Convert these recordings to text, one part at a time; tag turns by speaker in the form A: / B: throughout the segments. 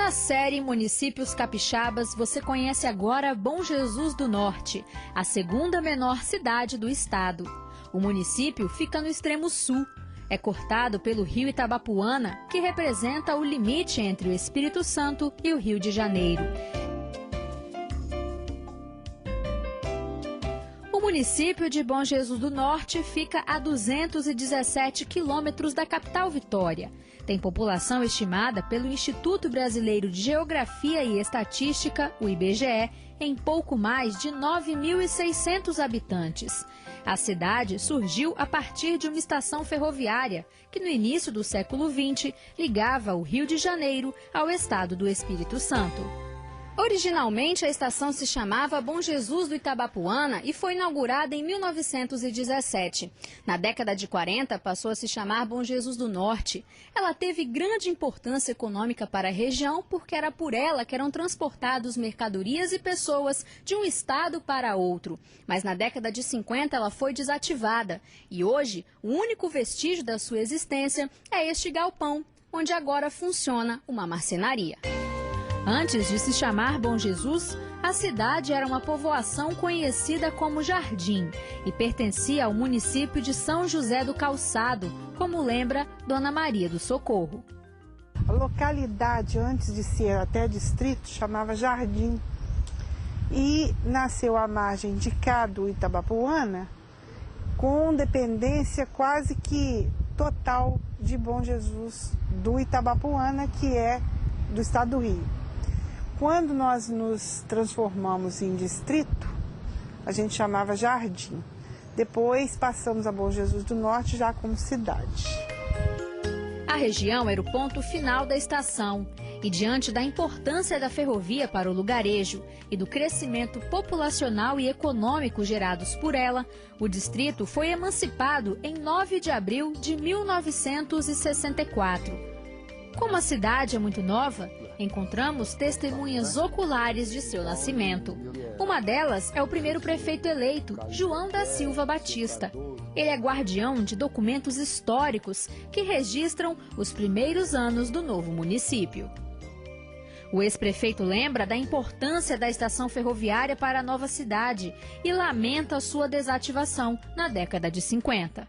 A: Na série Municípios Capixabas, você conhece agora Bom Jesus do Norte, a segunda menor cidade do estado. O município fica no extremo sul. É cortado pelo rio Itabapuana, que representa o limite entre o Espírito Santo e o Rio de Janeiro. O município de Bom Jesus do Norte fica a 217 quilômetros da capital Vitória. Tem população estimada pelo Instituto Brasileiro de Geografia e Estatística, o IBGE, em pouco mais de 9.600 habitantes. A cidade surgiu a partir de uma estação ferroviária que, no início do século XX, ligava o Rio de Janeiro ao estado do Espírito Santo. Originalmente, a estação se chamava Bom Jesus do Itabapuana e foi inaugurada em 1917. Na década de 40, passou a se chamar Bom Jesus do Norte. Ela teve grande importância econômica para a região porque era por ela que eram transportados mercadorias e pessoas de um estado para outro. Mas na década de 50 ela foi desativada e hoje o único vestígio da sua existência é este galpão, onde agora funciona uma marcenaria. Antes de se chamar Bom Jesus, a cidade era uma povoação conhecida como Jardim e pertencia ao município de São José do Calçado, como lembra Dona Maria do Socorro.
B: A localidade, antes de ser até distrito, chamava Jardim. E nasceu à margem de cá do Itabapuana, com dependência quase que total de Bom Jesus do Itabapuana, que é do estado do Rio. Quando nós nos transformamos em distrito, a gente chamava Jardim. Depois passamos a Bom Jesus do Norte já como cidade.
A: A região era o ponto final da estação e, diante da importância da ferrovia para o lugarejo e do crescimento populacional e econômico gerados por ela, o distrito foi emancipado em 9 de abril de 1964. Como a cidade é muito nova, encontramos testemunhas oculares de seu nascimento. Uma delas é o primeiro prefeito eleito, João da Silva Batista. Ele é guardião de documentos históricos que registram os primeiros anos do novo município. O ex-prefeito lembra da importância da estação ferroviária para a nova cidade e lamenta sua desativação na década de 50.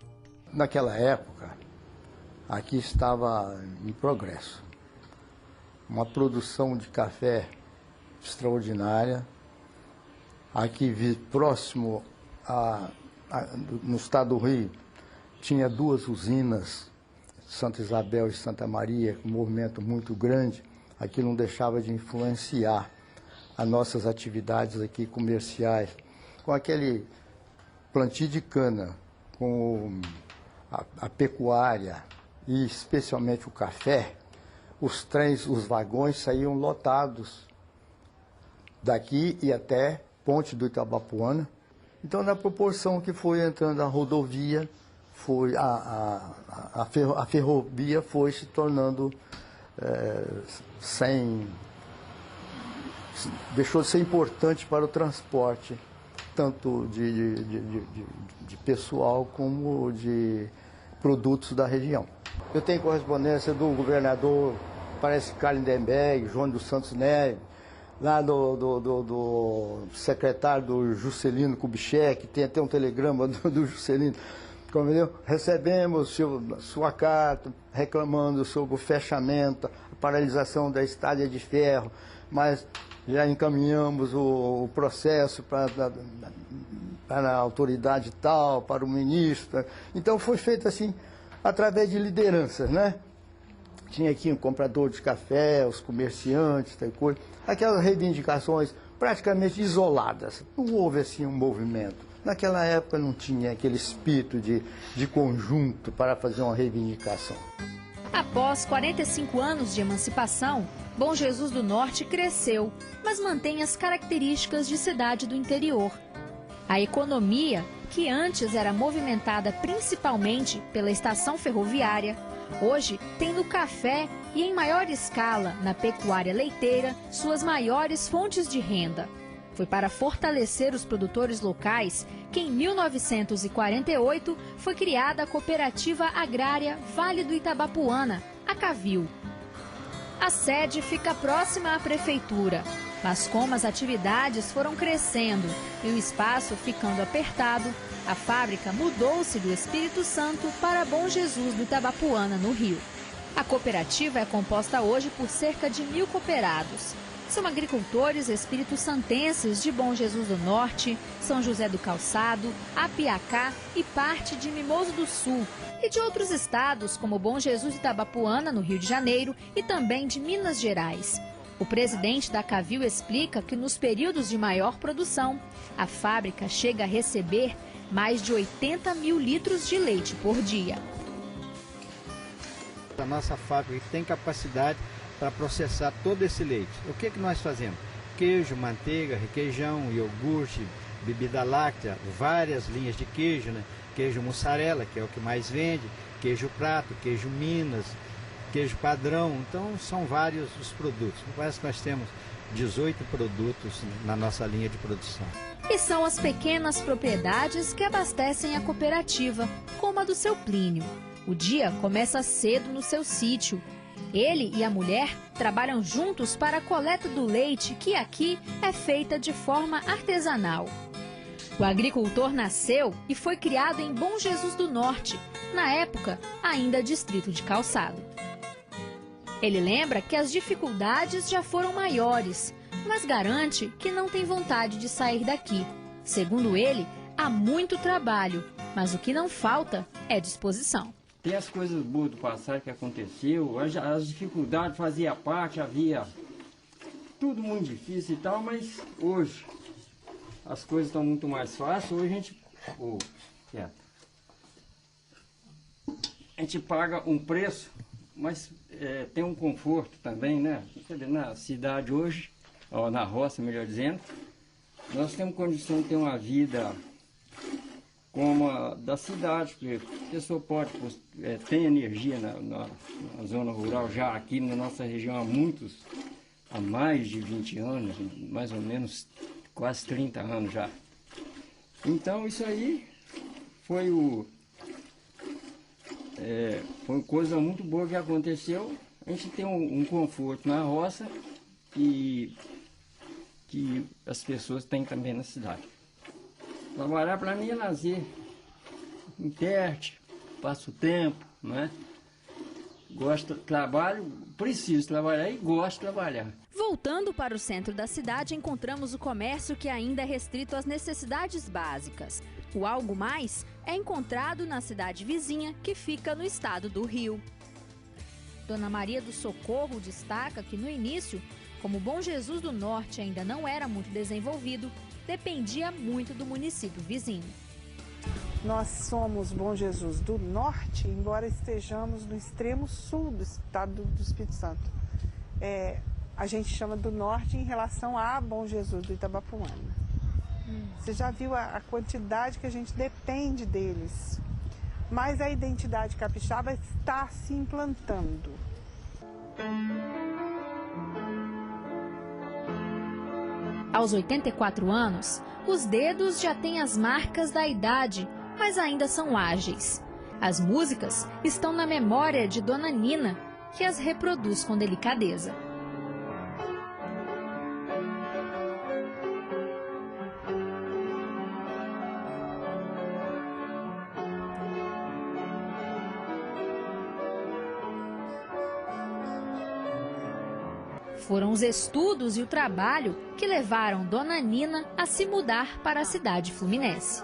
C: Naquela época, aqui estava em progresso. Uma produção de café extraordinária. Aqui próximo no estado do Rio, tinha 2 usinas, Santa Isabel e Santa Maria, com um movimento muito grande. Aqui não deixava de influenciar as nossas atividades aqui comerciais. Com aquele plantio de cana, com a pecuária e especialmente o café, os trens, os vagões saíam lotados daqui e até Ponte do Itabapuana. Então, na proporção que foi entrando a rodovia, a ferrovia foi se tornando deixou de ser importante para o transporte, tanto de pessoal como de produtos da região. Eu tenho correspondência do governador, parece Carlos Lindenberg, João dos Santos Neves, lá do secretário do Juscelino Kubitschek, tem até um telegrama do Juscelino. Entendeu? Recebemos sua carta reclamando sobre o fechamento, a paralisação da Estrada de Ferro, mas já encaminhamos o processo para a autoridade tal, para o ministro. Então foi feito assim, através de lideranças, né? Tinha aqui um comprador de café, os comerciantes, tal coisa. Aquelas reivindicações praticamente isoladas. Não houve assim um movimento. Naquela época não tinha aquele espírito de conjunto para fazer uma reivindicação.
A: Após 45 anos de emancipação, Bom Jesus do Norte cresceu, mas mantém as características de cidade do interior. A economia, que antes era movimentada principalmente pela estação ferroviária, hoje tem no café e, em maior escala, na pecuária leiteira, suas maiores fontes de renda. Foi para fortalecer os produtores locais que, em 1948, foi criada a Cooperativa Agrária Vale do Itabapuana, a Cavil. A sede fica próxima à prefeitura, mas como as atividades foram crescendo e o espaço ficando apertado, a fábrica mudou-se do Espírito Santo para Bom Jesus do Itabapuana, no Rio. A cooperativa é composta hoje por cerca de 1.000 cooperados. São agricultores espírito-santenses de Bom Jesus do Norte, São José do Calçado, Apiacá e parte de Mimoso do Sul, e de outros estados como Bom Jesus do Itabapuana, no Rio de Janeiro, e também de Minas Gerais. O presidente da Cavil explica que nos períodos de maior produção, a fábrica chega a receber mais de 80.000 litros de leite por dia.
D: A nossa fábrica tem capacidade para processar todo esse leite. O que nós fazemos? Queijo, manteiga, requeijão, iogurte, bebida láctea, várias linhas de queijo, né? Queijo mussarela, que é o que mais vende, queijo prato, queijo Minas, queijo padrão. Então são vários os produtos. Parece que nós temos 18 produtos na nossa linha de produção.
A: E são as pequenas propriedades que abastecem a cooperativa, como a do seu Plínio. O dia começa cedo no seu sítio. Ele e a mulher trabalham juntos para a coleta do leite, que aqui é feita de forma artesanal. O agricultor nasceu e foi criado em Bom Jesus do Norte, na época ainda distrito de Calçado. Ele lembra que as dificuldades já foram maiores, mas garante que não tem vontade de sair daqui. Segundo ele, há muito trabalho, mas o que não falta é disposição.
E: Tem as coisas boas do passado que aconteceu, as dificuldades fazia parte, havia tudo muito difícil e tal, mas hoje as coisas estão muito mais fáceis. Hoje a gente paga um preço, mas tem um conforto também, né? Na cidade hoje, ou na roça, melhor dizendo, nós temos condição de ter uma vida como a da cidade, porque a pessoa pode tem energia na zona rural já aqui na nossa região há mais de 20 anos, mais ou menos quase 30 anos já. Então isso aí foi uma coisa muito boa que aconteceu. A gente tem um conforto na roça e que as pessoas têm também na cidade. Trabalhar para mim é lazer, interte, passo o tempo, né? Trabalho, preciso trabalhar e gosto de trabalhar.
A: Voltando para o centro da cidade, encontramos o comércio que ainda é restrito às necessidades básicas. O algo mais é encontrado na cidade vizinha, que fica no estado do Rio. Dona Maria do Socorro destaca que no início, como Bom Jesus do Norte ainda não era muito desenvolvido, dependia muito do município vizinho.
B: Nós somos Bom Jesus do Norte, embora estejamos no extremo sul do estado do Espírito Santo. A gente chama do Norte em relação a Bom Jesus do Itabapuana. Você já viu a quantidade que a gente depende deles. Mas a identidade capixaba está se implantando.
A: Aos 84 anos, os dedos já têm as marcas da idade, mas ainda são ágeis. As músicas estão na memória de Dona Nina, que as reproduz com delicadeza. Foram os estudos e o trabalho que levaram Dona Nina a se mudar para a cidade fluminense.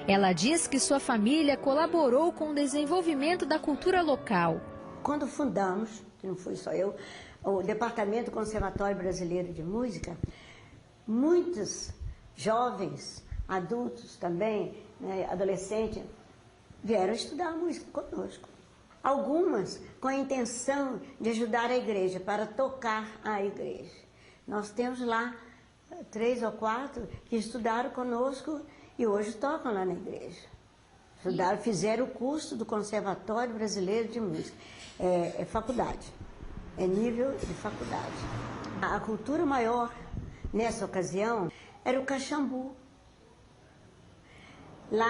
A: Ela diz que sua família colaborou com o desenvolvimento da cultura local.
F: Quando fundamos, que não fui só eu, o Departamento Conservatório Brasileiro de Música, muitos jovens, adultos também, né, adolescentes, vieram estudar música conosco. Algumas com a intenção de ajudar a igreja, para tocar a igreja. Nós temos lá 3 ou 4 que estudaram conosco e hoje tocam lá na igreja. Estudaram, fizeram o curso do Conservatório Brasileiro de Música. É faculdade, é nível de faculdade. A cultura maior, nessa ocasião, era o cachambu. Lá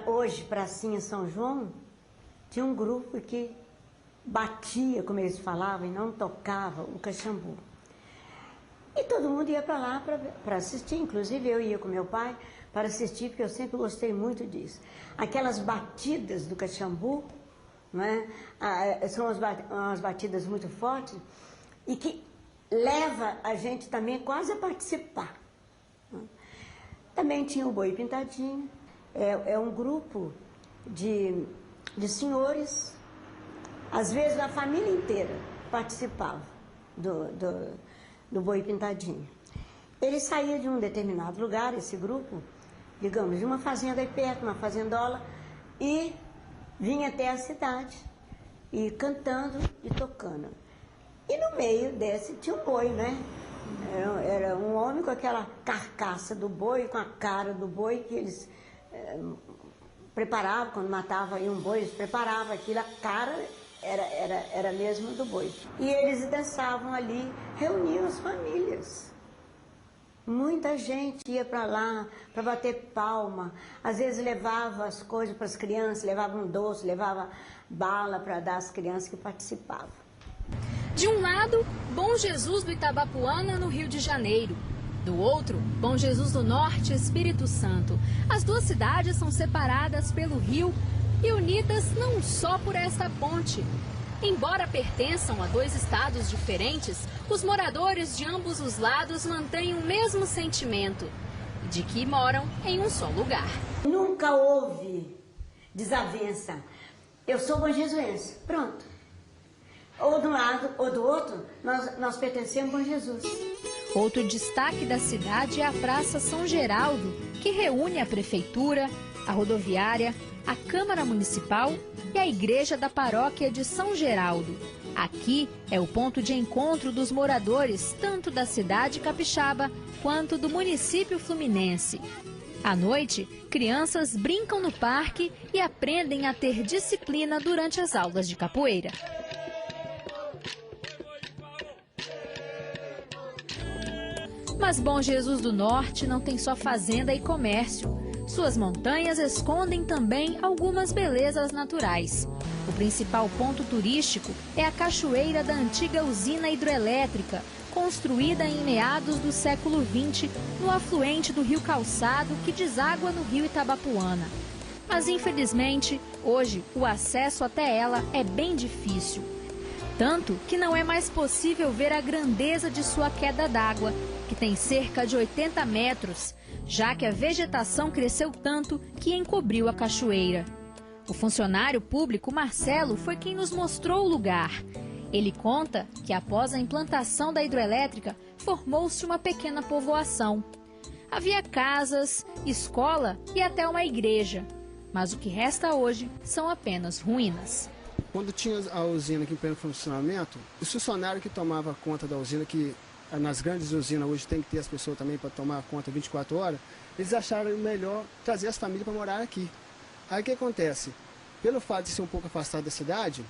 F: hoje, Pracinha São João, tinha um grupo que batia, como eles falavam, e não tocava o cachambu. E todo mundo ia para lá para assistir, inclusive eu ia com meu pai para assistir, porque eu sempre gostei muito disso. Aquelas batidas do cachambu, não é? São umas batidas muito fortes e que leva a gente também quase a participar. Também tinha o Boi Pintadinho, é um grupo de senhores, às vezes a família inteira participava do Boi Pintadinho. Ele saía de um determinado lugar, esse grupo, digamos, de uma fazenda aí perto, uma fazendola, e vinha até a cidade, e cantando e tocando. E no meio desse tinha um boi, né? Era um homem com aquela carcaça do boi, com a cara do boi que eles preparavam, quando matavam aí um boi, eles preparavam aquilo, a cara era mesmo do boi. E eles dançavam ali, reuniam as famílias. Muita gente ia para lá para bater palma, às vezes levava as coisas para as crianças, levava um doce, levava bala para dar às crianças que participavam.
A: De um lado, Bom Jesus do Itabapuana, no Rio de Janeiro. Do outro, Bom Jesus do Norte, Espírito Santo. As duas cidades são separadas pelo rio e unidas não só por esta ponte. Embora pertençam a dois estados diferentes, os moradores de ambos os lados mantêm o mesmo sentimento, de que moram em um só lugar.
F: Nunca houve desavença. Eu sou bonjesuense, pronto. Ou de um lado ou do outro, nós pertencemos a Bom Jesus.
A: Outro destaque da cidade é a Praça São Geraldo, que reúne a prefeitura, a rodoviária, a Câmara Municipal e a Igreja da Paróquia de São Geraldo. Aqui é o ponto de encontro dos moradores, tanto da cidade capixaba quanto do município fluminense. À noite, crianças brincam no parque e aprendem a ter disciplina durante as aulas de capoeira. Mas Bom Jesus do Norte não tem só fazenda e comércio. Suas montanhas escondem também algumas belezas naturais. O principal ponto turístico é a cachoeira da antiga usina hidrelétrica, construída em meados do século XX, no afluente do Rio Calçado, que deságua no Rio Itabapuana. Mas, infelizmente, hoje o acesso até ela é bem difícil. Tanto que não é mais possível ver a grandeza de sua queda d'água, que tem cerca de 80 metros, já que a vegetação cresceu tanto que encobriu a cachoeira. O funcionário público Marcelo foi quem nos mostrou o lugar. Ele conta que após a implantação da hidrelétrica, formou-se uma pequena povoação. Havia casas, escola e até uma igreja. Mas o que resta hoje são apenas ruínas.
G: Quando tinha a usina aqui em pleno funcionamento, os funcionários que tomavam conta da usina, que nas grandes usinas hoje tem que ter as pessoas também para tomar conta 24 horas, eles acharam melhor trazer as famílias para morar aqui. Aí o que acontece? Pelo fato de ser um pouco afastado da cidade,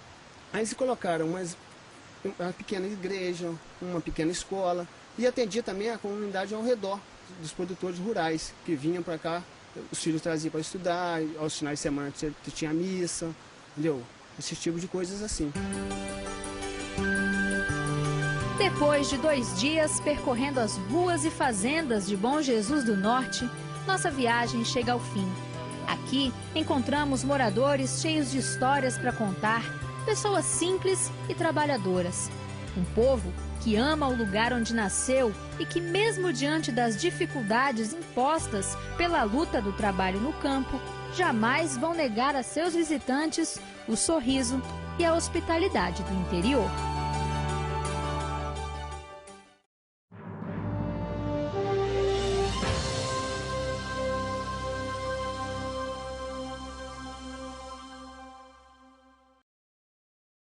G: aí eles colocaram uma pequena igreja, uma pequena escola e atendia também a comunidade ao redor dos produtores rurais que vinham para cá, os filhos traziam para estudar, aos finais de semana tinha missa, entendeu? Esse tipo de coisas assim.
A: Depois de 2 dias percorrendo as ruas e fazendas de Bom Jesus do Norte, nossa viagem chega ao fim. Aqui encontramos moradores cheios de histórias para contar, pessoas simples e trabalhadoras. Um povo que ama o lugar onde nasceu e que, mesmo diante das dificuldades impostas pela luta do trabalho no campo, jamais vão negar a seus visitantes o sorriso e a hospitalidade do interior.